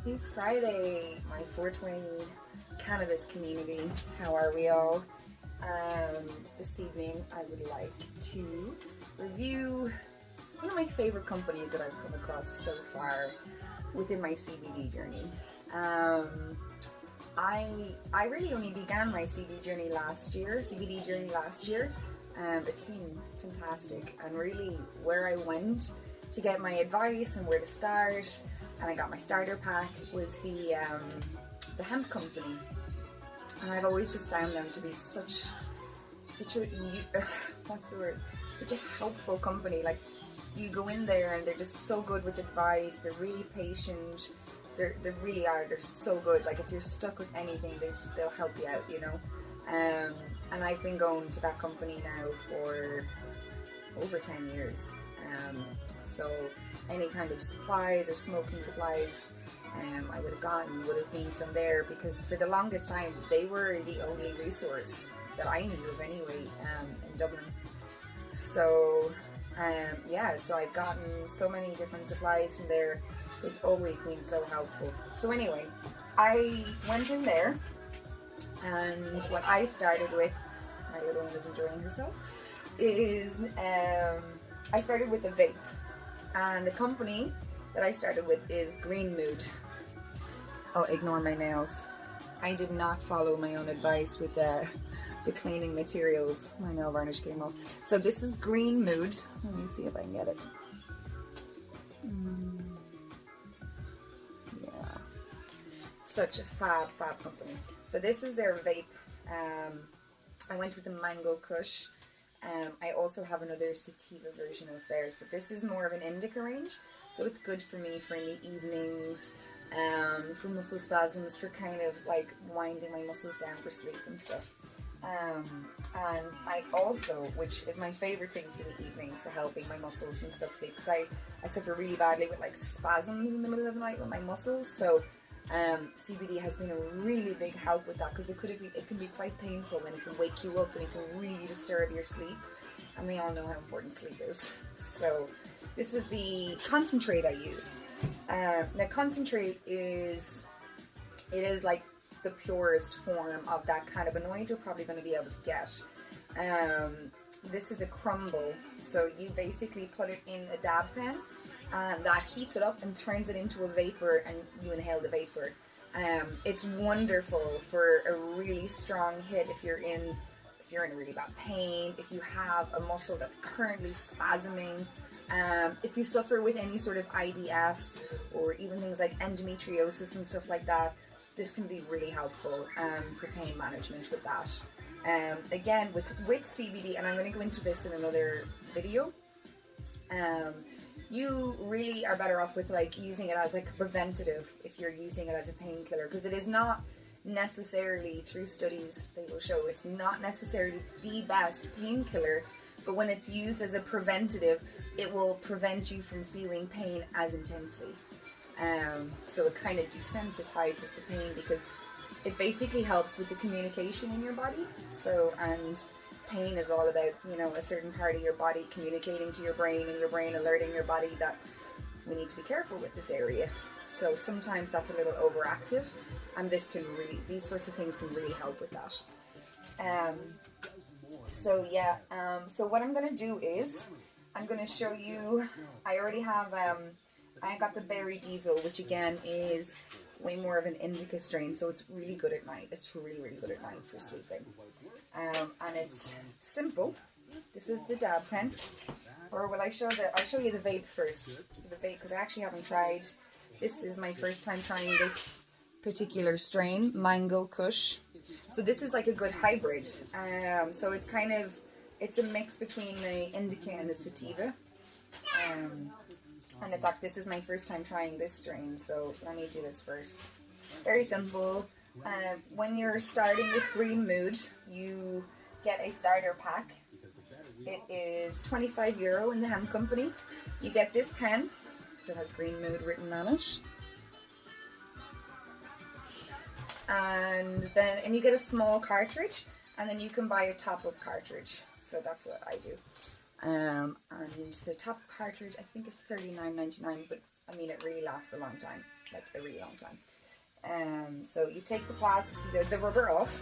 Happy Friday, my 420 cannabis community. How are we all? This evening I would like to review one of my favorite companies that I've come across so far within my CBD journey. I really only began my CBD journey last year. It's been fantastic, and really where I went to get my advice and where to start, and I got my starter pack, was the hemp company. And I've always just found them to be such a helpful company. Like, you go in there and they're just so good with advice. They're really patient. They really are. They're so good. Like, if you're stuck with anything, they'll help you out, you know. And I've been going to that company now for over 10 years. So any kind of supplies or smoking supplies I would have gotten would have been from there, because for the longest time they were the only resource that I knew of anyway in Dublin. So so I've gotten so many different supplies from there. They've always been so helpful. So anyway, I went in there, and what I started with, my little one is enjoying herself, is I started with a vape. And the company that I started with is Green Mood. Oh, ignore my nails. I did not follow my own advice with the cleaning materials. My nail varnish came off. So this is Green Mood. Let me see if I can get it. Yeah. Such a fab company. So this is their vape. I went with the mango Kush. I also have another sativa version of theirs, but this is more of an indica range, so it's good for me for in the evenings, for muscle spasms, for kind of like winding my muscles down for sleep and stuff. And I also, which is my favorite thing for the evening for helping my muscles and stuff sleep, because I suffer really badly with like spasms in the middle of the night with my muscles, so CBD has been a really big help with that, because it can be quite painful, and it can wake you up, and it can really disturb your sleep, and we all know how important sleep is. So this is the concentrate I use. Now concentrate is like the purest form of that cannabinoid you're probably going to be able to get. This is a crumble, so you basically put it in a dab pen, and that heats it up and turns it into a vapor, and you inhale the vapor. It's wonderful for a really strong hit if you're in a really bad pain, if you have a muscle that's currently spasming, if you suffer with any sort of IBS or even things like endometriosis and stuff like that. This can be really helpful for pain management with that. Again, with CBD, and I'm going to go into this in another video, you really are better off with like using it as like a preventative if you're using it as a painkiller, because it is not necessarily, through studies they will show, it's not necessarily the best painkiller, but when it's used as a preventative, it will prevent you from feeling pain as intensely. So it kind of desensitizes the pain, because it basically helps with the communication in your body. So, and pain is all about, you know, a certain part of your body communicating to your brain, and your brain alerting your body that we need to be careful with this area. So sometimes that's a little overactive, and these sorts of things can really help with that. So what I'm going to do is, I'm going to show you, I already have, I got the Berry Diesel, which again is way more of an indica strain, so it's really good at night. It's really, really good at night for sleeping. And it's simple. This is the dab pen. Or will I'll show you the vape first. So the vape, because I actually haven't tried. This is my first time trying this particular strain, Mango Kush. So this is like a good hybrid. So it's a mix between the indica and the sativa. And it's like, this is my first time trying this strain, so let me do this first. Very simple. When you're starting with Green Mood, you get a starter pack. It is €25 in the hemp company. You get this pen, so it has Green Mood written on it. And you get a small cartridge, and then you can buy a top-up cartridge. So that's what I do. And the top cartridge, I think, is $39.99, but I mean, it really lasts a long time. like a really long time. So you take the plastic, the rubber off,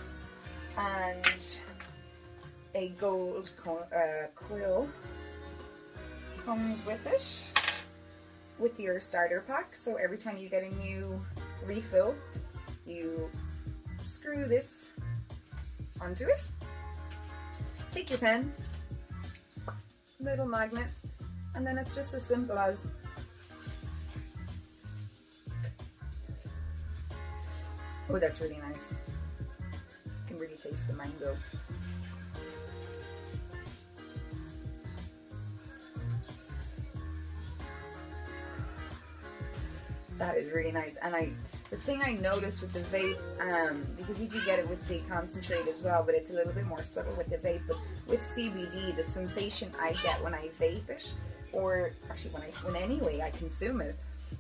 and a gold quill comes with it, with your starter pack. So every time you get a new refill, you screw this onto it. Take your pen, little magnet, and then it's just as simple as oh, that's really nice. You can really taste the mango. That is really nice. And the thing I noticed with the vape, because you do get it with the concentrate as well, but it's a little bit more subtle with the vape, but with CBD, the sensation I get when I vape it, or actually when anyway I consume it,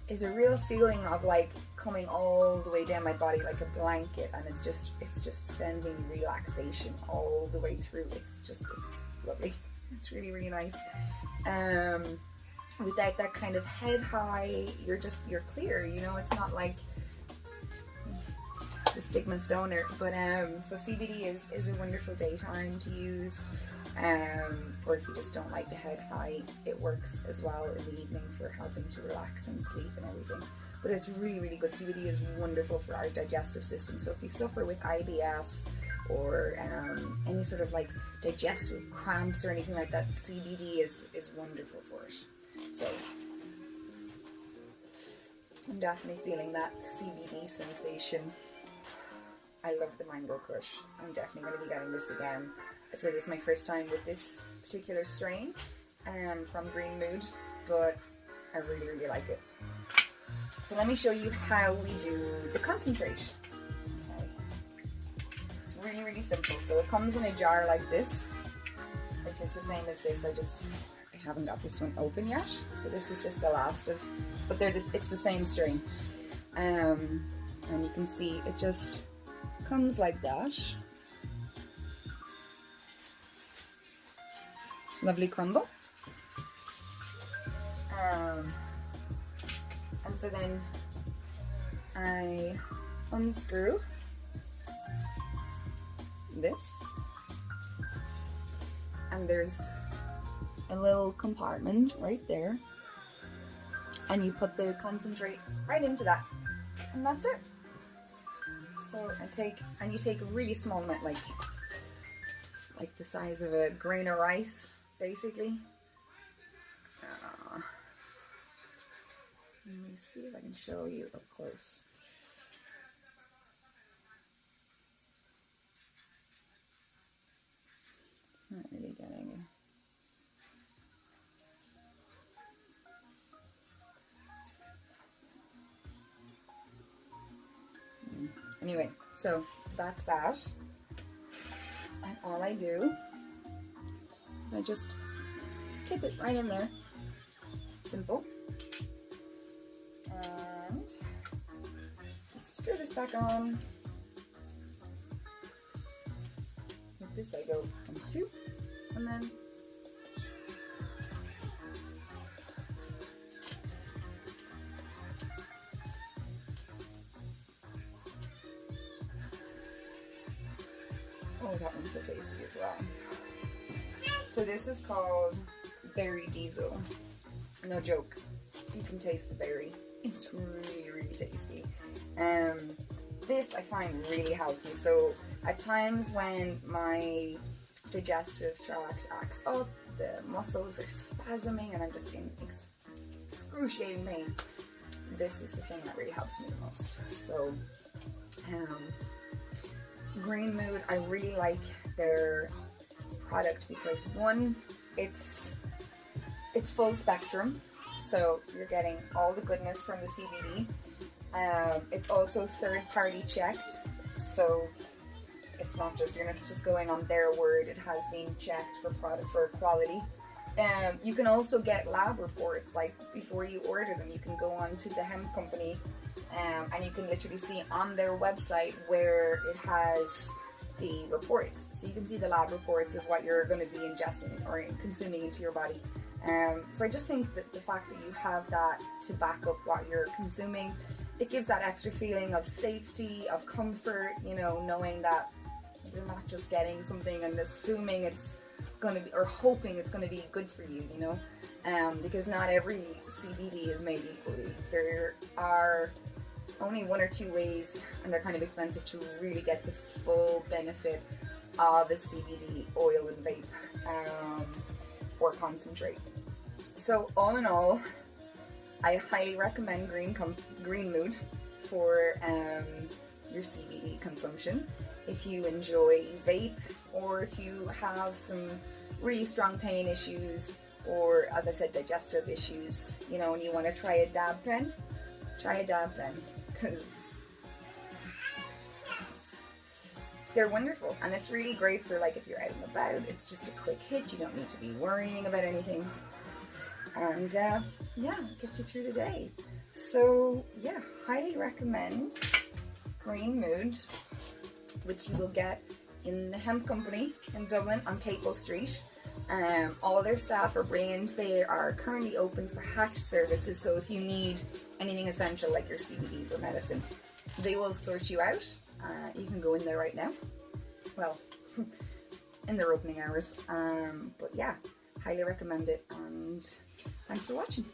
is a real feeling of like coming all the way down my body like a blanket, and it's just sending relaxation all the way through. It's lovely. It's really, really nice. Without that kind of head high, you're clear, you know. It's not like the stigma stoner, but so CBD is a wonderful daytime to use, or if you just don't like the head high, it works as well in the evening for helping to relax and sleep and everything. But it's really, really good. CBD is wonderful for our digestive system. So if you suffer with IBS or any sort of like digestive cramps or anything like that, CBD is wonderful for it. So I'm definitely feeling that CBD sensation. I love the mango Kush. I'm definitely going to be getting this again. So this is my first time with this particular strain from Green Mood, but I really, really like it. So let me show you how we do the concentrate. Okay. It's really, really simple. So it comes in a jar like this, which is the same as this. I haven't got this one open yet, so this is just the last of, but it's the same strain. And you can see it just comes like that. Lovely crumble. And so then I unscrew this, and there's a little compartment right there, and you put the concentrate right into that, and that's it. So you take a really small amount, like the size of a grain of rice, basically. Let me see if I can show you up close. It's not really getting it. Anyway, so that's that. And all I do is I just tip it right in there. Simple. And screw this back on. With this I go on 2, and then oh, that one's so tasty as well. So this is called Berry Diesel. No joke. You can taste the berry. It's really, really tasty. This I find really helps me. So at times when my digestive tract acts up, the muscles are spasming, and I'm just in excruciating pain, this is the thing that really helps me the most. So Green Mood, I really like their product because one, it's full spectrum, so you're getting all the goodness from the CBD. It's also third-party checked, so it's not just, you're not just going on their word, it has been checked for quality. You can also get lab reports, like before you order them, you can go on to the hemp company and you can literally see on their website where it has the reports. So you can see the lab reports of what you're going to be ingesting or consuming into your body. So I just think that the fact that you have that to back up what you're consuming it gives that extra feeling of safety, of comfort, you know, knowing that you're not just getting something and assuming it's going to be, or hoping it's going to be good for you, you know, because not every CBD is made equally. There are only one or two ways, and they're kind of expensive, to really get the full benefit of a CBD oil and vape or concentrate. So all in all, I highly recommend Green Mood for your CBD consumption. If you enjoy vape, or if you have some really strong pain issues, or as I said, digestive issues, you know, and you want to try a dab pen, because they're wonderful, and it's really great for, like, if you're out and about. It's just a quick hit, you don't need to be worrying about anything, and yeah, it gets you through the day. So yeah, highly recommend Green Mood, which you will get in the Hemp Company in Dublin on Capel Street. All their staff are brilliant. They are currently open for hatch services, so if you need anything essential like your CBD for medicine, they will sort you out. You can go in there right now, well, in their opening hours, but yeah, highly recommend it, and thanks for watching.